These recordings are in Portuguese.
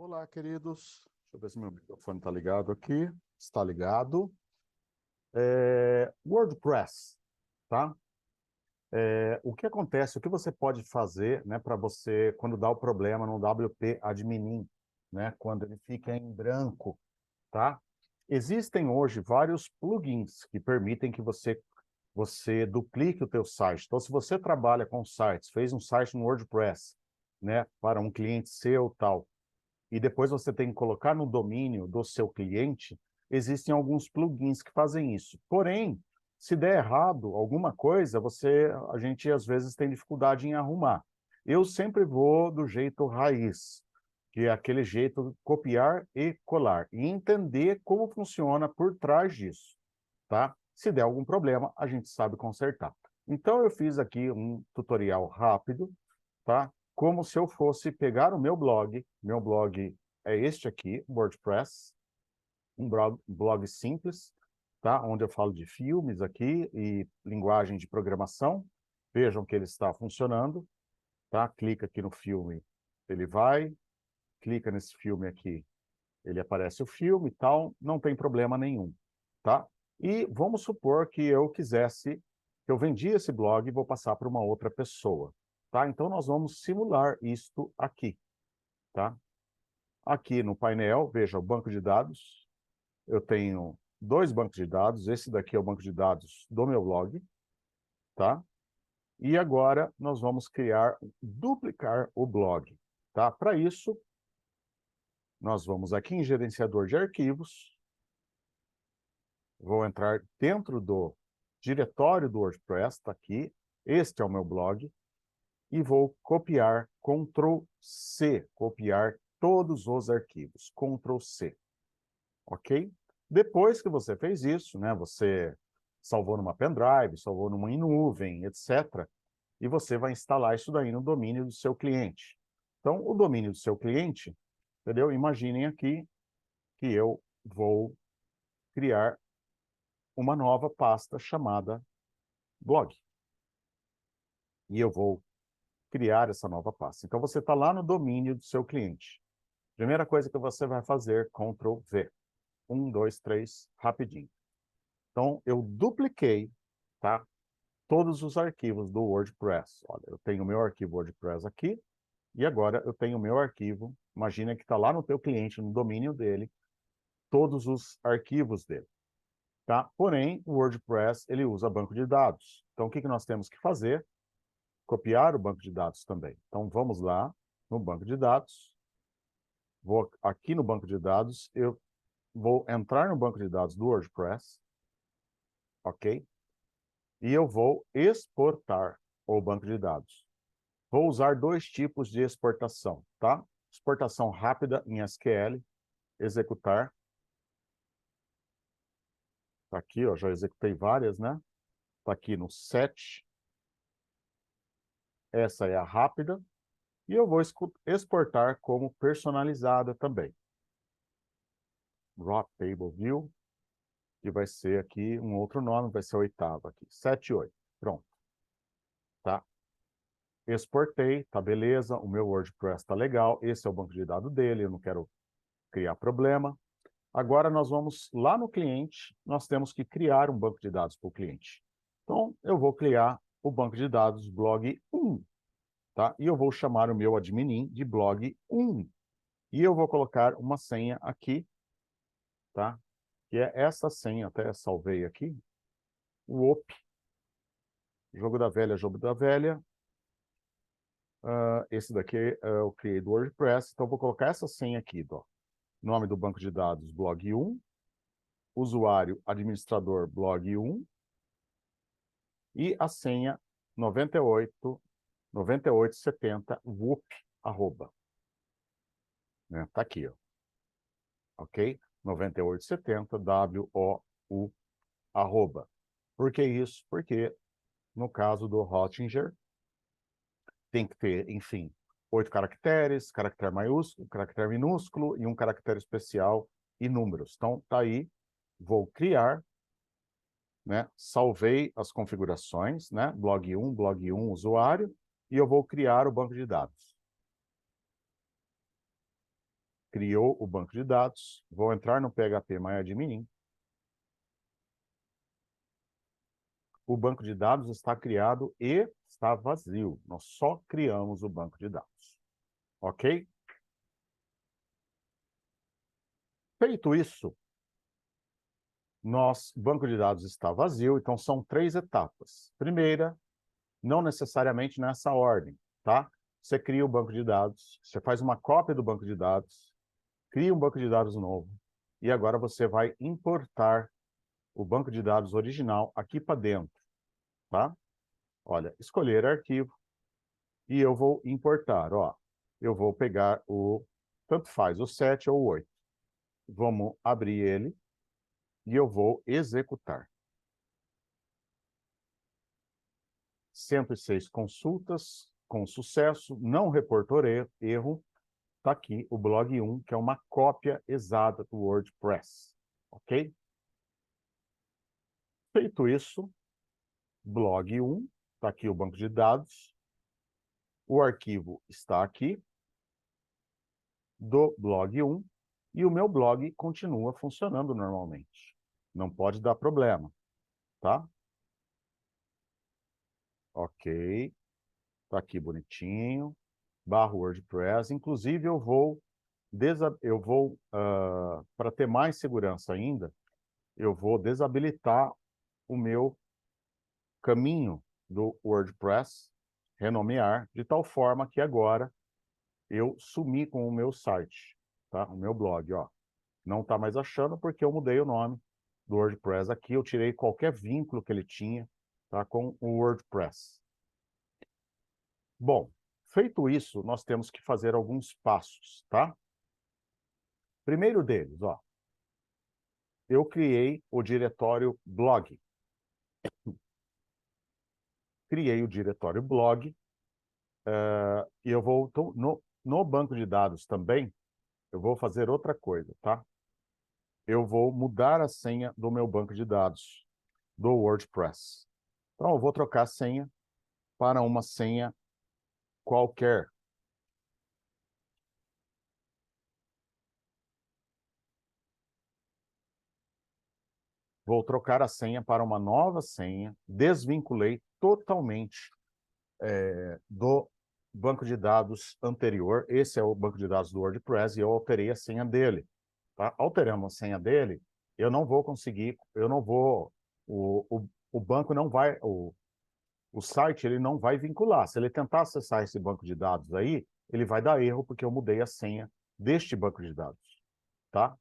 Olá, queridos. Deixa eu ver se meu microfone está ligado aqui. Está ligado. WordPress, tá? O que acontece, o que você pode fazer, né, para você, quando dá o problema no WP Admin, né, quando ele fica em branco, tá? Existem hoje vários plugins que permitem que você duplique o teu site. Então, se você trabalha com sites, fez um site no WordPress, né, para um cliente seu, tal, e depois você tem que colocar no domínio do seu cliente, existem alguns plugins que fazem isso. Porém, se der errado alguma coisa, a gente às vezes tem dificuldade em arrumar. Eu sempre vou do jeito raiz, que é aquele jeito copiar e colar, e entender como funciona por trás disso, tá? Se der algum problema, a gente sabe consertar. Então eu fiz aqui um tutorial rápido, tá? Como se eu fosse pegar o meu blog é este aqui, WordPress, um blog simples, tá? Onde eu falo de filmes aqui e linguagem de programação. Vejam que ele está funcionando, tá? Clica aqui no filme, ele vai, clica nesse filme aqui, ele aparece o filme e tal, não tem problema nenhum, tá? E vamos supor que que eu vendi esse blog e vou passar para uma outra pessoa, tá? Então nós vamos simular isto aqui, tá? Aqui no painel, veja o banco de dados. Eu tenho dois bancos de dados. Esse daqui é o banco de dados do meu blog, tá? E agora nós vamos duplicar o blog, tá? Para isso, nós vamos aqui em gerenciador de arquivos. Vou entrar dentro do diretório do WordPress, está aqui. Este é o meu blog. E vou copiar, Ctrl C, copiar todos os arquivos, Ctrl C, ok? Depois que você fez isso, né, você salvou numa pendrive, salvou numa nuvem, etc., e você vai instalar isso daí no domínio do seu cliente. Então, o domínio do seu cliente, entendeu? Imaginem aqui que eu vou criar uma nova pasta chamada blog. E eu vou criar essa nova pasta. Então, você está lá no domínio do seu cliente. Primeira coisa que você vai fazer, Ctrl V. 1, 2, 3, rapidinho. Então, eu dupliquei, tá, todos os arquivos do WordPress. Olha, eu tenho o meu arquivo WordPress aqui, e agora eu tenho o meu arquivo, imagina que está lá no teu cliente, no domínio dele, todos os arquivos dele. Tá? Porém, o WordPress, ele usa banco de dados. Então, o que nós temos que fazer? Copiar o banco de dados também. Então, vamos lá no banco de dados. Vou aqui no banco de dados, eu vou entrar no banco de dados do WordPress, ok? E eu vou exportar o banco de dados. Vou usar dois tipos de exportação, tá? Exportação rápida em SQL, executar. Tá aqui, ó, já executei várias, né? Tá aqui no set. Essa é a rápida. E eu vou exportar como personalizada também. Raw Table View, que vai ser aqui um outro nome, vai ser a oitava aqui, 78. Pronto. Tá? Exportei, tá beleza, o meu WordPress tá legal, esse é o banco de dados dele, eu não quero criar problema. Agora nós vamos lá no cliente, nós temos que criar um banco de dados para o cliente. Então, eu vou criar o banco de dados blog 1, tá? E eu vou chamar o meu admin de blog 1. E eu vou colocar uma senha aqui, tá? Que é essa senha, até salvei aqui, o OP, jogo da velha, jogo da velha. Esse daqui eu criei do WordPress, então eu vou colocar essa senha aqui, ó. Nome do banco de dados, blog 1, usuário, administrador, blog 1, e a senha 9870 whoop, arroba. Né? Tá aqui, ó. Ok? 9870 WOU, arroba. Por que isso? Porque, no caso do Hottinger, tem que ter, enfim, 8 caracteres, caractere maiúsculo, caractere minúsculo e um caractere especial e números. Então, tá aí, vou criar, né? Salvei as configurações, né? Blog 1, usuário, e eu vou criar o banco de dados. criou o banco de dados, vou entrar no PHP MyAdmin. O banco de dados está criado e está vazio. Nós só criamos o banco de dados. Ok? Feito isso, o banco de dados está vazio, então são 3 etapas. Primeira, não necessariamente nessa ordem, tá? Você cria o banco de dados, você faz uma cópia do banco de dados, cria um banco de dados novo, e agora você vai importar o banco de dados original aqui para dentro, tá? Olha, escolher arquivo, e eu vou importar, ó. Eu vou pegar tanto faz, o 7 ou o 8. Vamos abrir ele, e eu vou executar. 106 consultas com sucesso, não reportou erro. Está aqui o blog 1, que é uma cópia exata do WordPress. Ok? Feito isso, blog 1, está aqui o banco de dados. O arquivo está aqui, do blog 1, e o meu blog continua funcionando normalmente. Não pode dar problema, tá? Ok. Está aqui bonitinho. Barra WordPress. Inclusive, para ter mais segurança ainda, eu vou desabilitar o meu caminho do WordPress, renomear, de tal forma que agora eu sumi com o meu site, tá? O meu blog, ó. Não está mais achando porque eu mudei o nome do WordPress aqui, eu tirei qualquer vínculo que ele tinha, tá? Com o WordPress. Bom, feito isso, nós temos que fazer alguns passos, tá? Primeiro deles, ó, eu criei o diretório blog. Criei o diretório blog, e eu vou, então, no banco de dados também, eu vou fazer outra coisa, tá? Eu vou mudar a senha do meu banco de dados, do WordPress. Então, eu vou trocar a senha para uma senha qualquer. Vou trocar a senha para uma nova senha, desvinculei totalmente do banco de dados anterior. Esse é o banco de dados do WordPress e eu alterei a senha dele. Tá? Alterando a senha dele, eu não vou conseguir, o banco não vai, o site ele não vai vincular. Se ele tentar acessar esse banco de dados aí, ele vai dar erro porque eu mudei a senha deste banco de dados. Tá?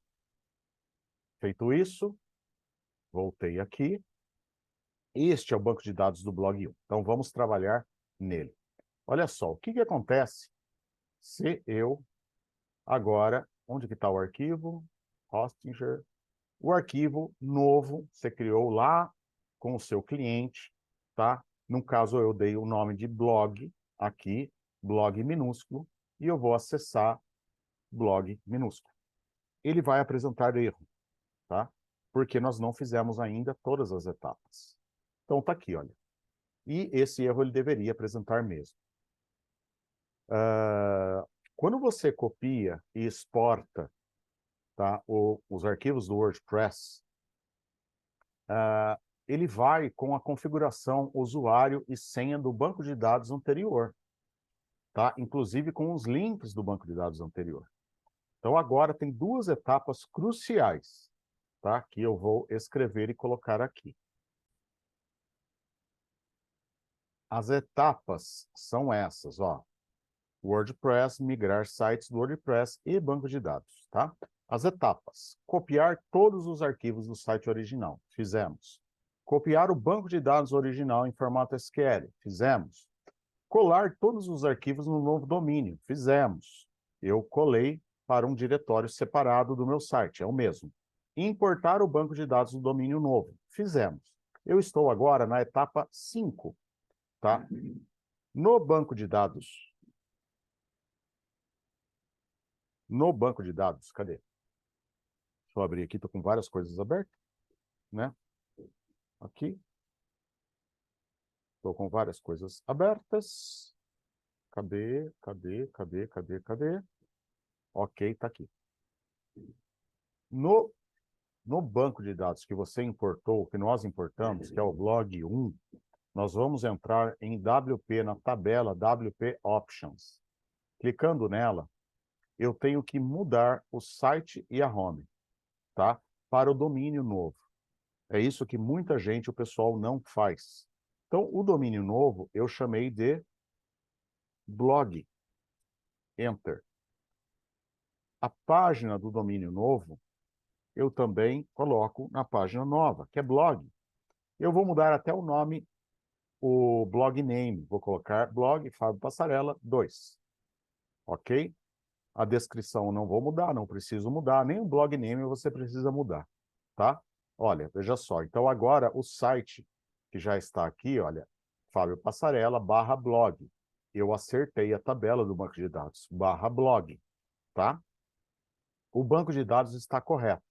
Feito isso, voltei aqui. Este é o banco de dados do blog 1. Então vamos trabalhar nele. Olha só, o que acontece se eu agora, onde que está o arquivo? Hostinger. O arquivo novo, você criou lá com o seu cliente, tá? No caso, eu dei o nome de blog aqui, blog minúsculo, e eu vou acessar blog minúsculo. Ele vai apresentar erro, tá? Porque nós não fizemos ainda todas as etapas. Então, tá aqui, olha. E esse erro ele deveria apresentar mesmo. Quando você copia e exporta, tá, os arquivos do WordPress, ele vai com a configuração usuário e senha do banco de dados anterior, tá? Inclusive com os links do banco de dados anterior. Então agora tem 2 etapas cruciais, tá? Que eu vou escrever e colocar aqui. As etapas são essas, ó. WordPress, migrar sites do WordPress e banco de dados, tá? As etapas. Copiar todos os arquivos do site original. Fizemos. Copiar o banco de dados original em formato SQL. Fizemos. Colar todos os arquivos no novo domínio. Fizemos. Eu colei para um diretório separado do meu site. É o mesmo. Importar o banco de dados do domínio novo. Fizemos. Eu estou agora na etapa 5, tá? No banco de dados, cadê? Deixa eu abrir aqui, estou com várias coisas abertas, né? Aqui. Estou com várias coisas abertas. Cadê? Ok, está aqui. No banco de dados que você importou, que nós importamos, que é o blog 1, nós vamos entrar em WP, na tabela WP Options. Clicando nela, eu tenho que mudar o site e a home, tá? Para o domínio novo. É isso que muita gente, o pessoal, não faz. Então, o domínio novo eu chamei de blog. Enter. A página do domínio novo eu também coloco na página nova, que é blog. Eu vou mudar até o nome, o blog name. Vou colocar blog Fábio Passarella 2. Ok? A descrição não vou mudar, não preciso mudar. Nem o blog name você precisa mudar. Tá? Olha, veja só. Então, agora o site que já está aqui, olha, Fábio Passarella /blog. Eu acertei a tabela do banco de dados, /blog. Tá? O banco de dados está correto.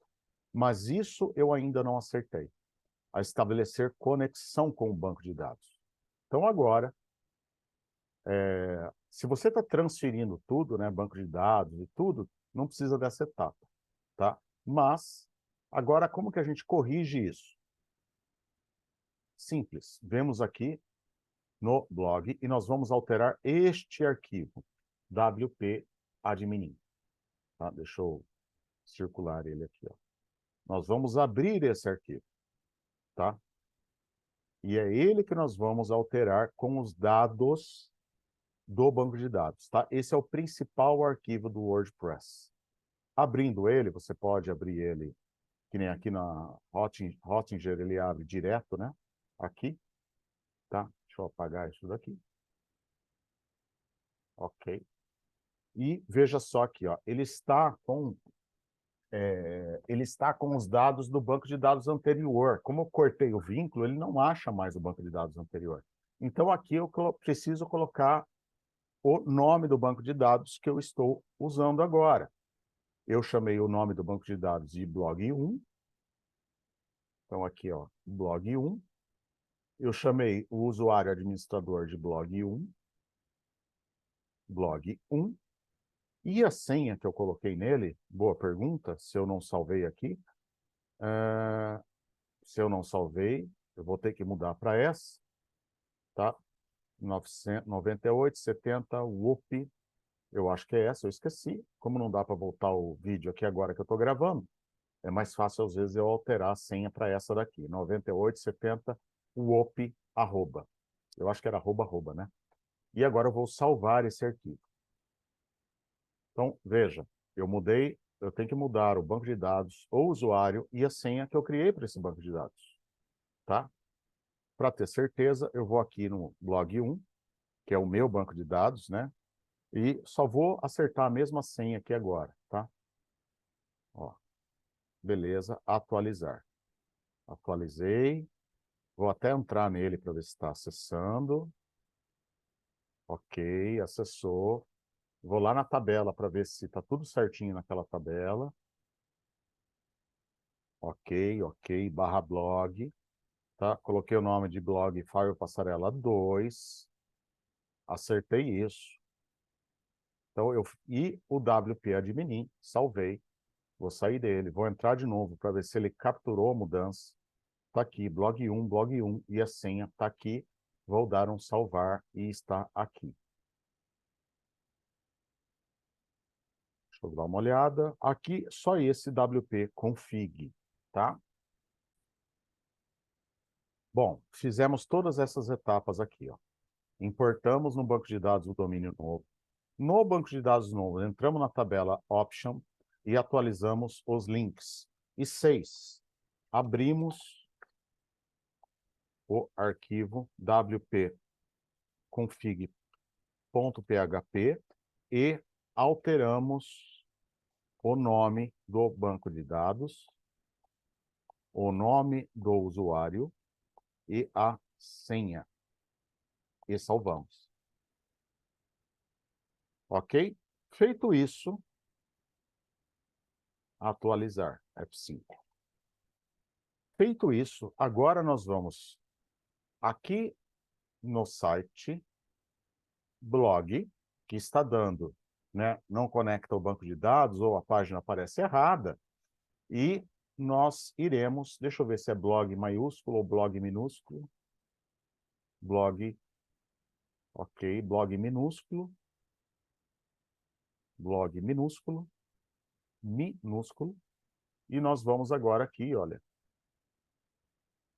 Mas isso eu ainda não acertei. A estabelecer conexão com o banco de dados. Então, agora, se você está transferindo tudo, né, banco de dados e tudo, não precisa dessa etapa, tá? Mas, agora, como que a gente corrige isso? Simples. Vemos aqui no blog e nós vamos alterar este arquivo, WP admin. Tá? Deixa eu circular ele aqui, ó. Nós vamos abrir esse arquivo, tá? E é ele que nós vamos alterar com os dados do banco de dados, tá? Esse é o principal arquivo do WordPress. Abrindo ele, você pode abrir ele, que nem aqui na Hottinger, ele abre direto, né? Aqui, tá? Deixa eu apagar isso daqui. Ok. E veja só aqui, ó, ele está com os dados do banco de dados anterior. Como eu cortei o vínculo, ele não acha mais o banco de dados anterior. Então, aqui eu preciso colocar o nome do banco de dados que eu estou usando agora. Eu chamei o nome do banco de dados de blog 1. Então, aqui, ó, blog 1. Eu chamei o usuário administrador de blog 1. Blog 1. E a senha que eu coloquei nele, boa pergunta, se eu não salvei aqui. Se eu não salvei, eu vou ter que mudar para essa, tá? 9870 WUP. Eu acho que é essa, eu esqueci. Como não dá para voltar o vídeo aqui agora que eu estou gravando, é mais fácil, às vezes, eu alterar a senha para essa daqui. 9870 WOP arroba. Eu acho que era arroba, né? E agora eu vou salvar esse arquivo. Então, veja, eu mudei, eu tenho que mudar o banco de dados, o usuário e a senha que eu criei para esse banco de dados. Tá? Para ter certeza, eu vou aqui no blog 1, que é o meu banco de dados, né? E só vou acertar a mesma senha aqui agora, tá? Ó, beleza, atualizar. Atualizei. Vou até entrar nele para ver se está acessando. Ok, acessou. Vou lá na tabela para ver se está tudo certinho naquela tabela. Ok, ok, /blog. Tá? Coloquei o nome de blog Fábio Passarella 2. Acertei isso. Então, e o WP admin, salvei. Vou sair dele, vou entrar de novo para ver se ele capturou a mudança. Está aqui, blog 1, e a senha está aqui. Vou dar um salvar e está aqui. Deixa eu dar uma olhada. Aqui, só esse WP config, tá? Bom, fizemos todas essas etapas aqui, ó. Importamos no banco de dados o domínio novo. No banco de dados novo, entramos na tabela Option e atualizamos os links. E 6, abrimos o arquivo wp config.php e alteramos o nome do banco de dados, o nome do usuário e a senha. E salvamos. Ok? Feito isso, atualizar, F5. Feito isso, agora nós vamos aqui no site blog, que está dando né, não conecta ao banco de dados ou a página aparece errada, e nós iremos, deixa eu ver se é blog maiúsculo ou blog minúsculo, blog, ok, blog minúsculo, e nós vamos agora aqui, olha,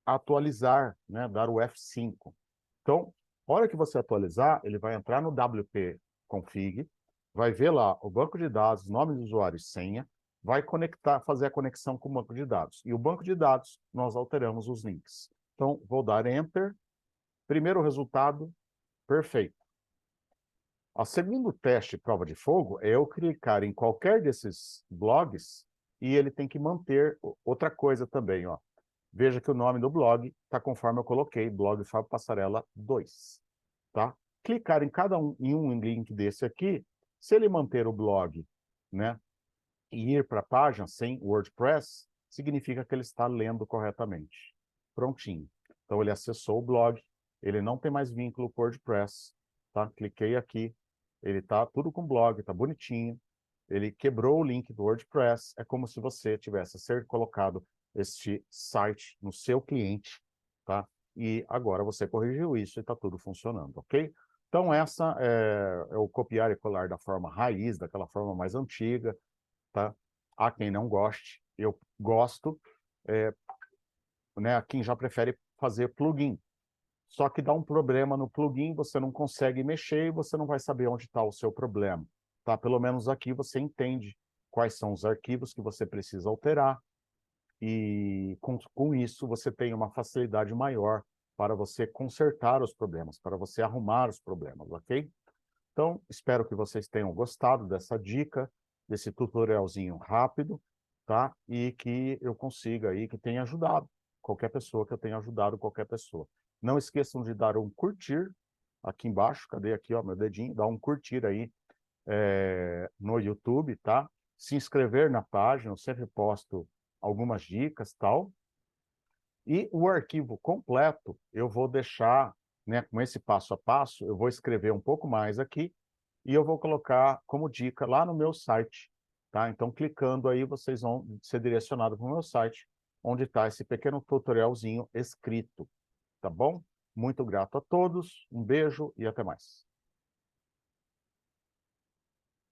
atualizar, né, dar o F5. Então, a hora que você atualizar, ele vai entrar no WP config, vai ver lá o banco de dados, nome do usuário e senha, vai conectar, fazer a conexão com o banco de dados. E o banco de dados, nós alteramos os links. Então, vou dar Enter. Primeiro resultado, perfeito. O segundo teste prova de fogo é eu clicar em qualquer desses blogs e ele tem que manter outra coisa também, ó. Veja que o nome do blog está conforme eu coloquei, blog Fábio Passarella 2, tá? Clicar em um link desse aqui, se ele manter o blog, né, e ir para a página sem WordPress, significa que ele está lendo corretamente. Prontinho. Então ele acessou o blog, ele não tem mais vínculo com o WordPress, tá? Cliquei aqui, ele está tudo com blog, está bonitinho, ele quebrou o link do WordPress, é como se você tivesse ser colocado este site no seu cliente, tá? E agora você corrigiu isso e está tudo funcionando, ok? Então essa é o copiar e colar da forma raiz, daquela forma mais antiga, tá? Há quem não goste, eu gosto, é, né? Quem já prefere fazer plugin. Só que dá um problema no plugin, você não consegue mexer e você não vai saber onde está o seu problema, tá? Pelo menos aqui você entende quais são os arquivos que você precisa alterar e com isso você tem uma facilidade maior para você consertar os problemas, para você arrumar os problemas, ok? Então, espero que vocês tenham gostado dessa dica, desse tutorialzinho rápido, tá? E que eu consiga aí, que tenha ajudado qualquer pessoa, que eu tenha ajudado qualquer pessoa. Não esqueçam de dar um curtir aqui embaixo, cadê aqui, ó, meu dedinho? Dá um curtir aí no YouTube, tá? Se inscrever na página, eu sempre posto algumas dicas, tal. E o arquivo completo eu vou deixar, né, com esse passo a passo, eu vou escrever um pouco mais aqui e eu vou colocar como dica lá no meu site, tá? Então, clicando aí, vocês vão ser direcionados para o meu site, onde está esse pequeno tutorialzinho escrito, tá bom? Muito grato a todos, um beijo e até mais.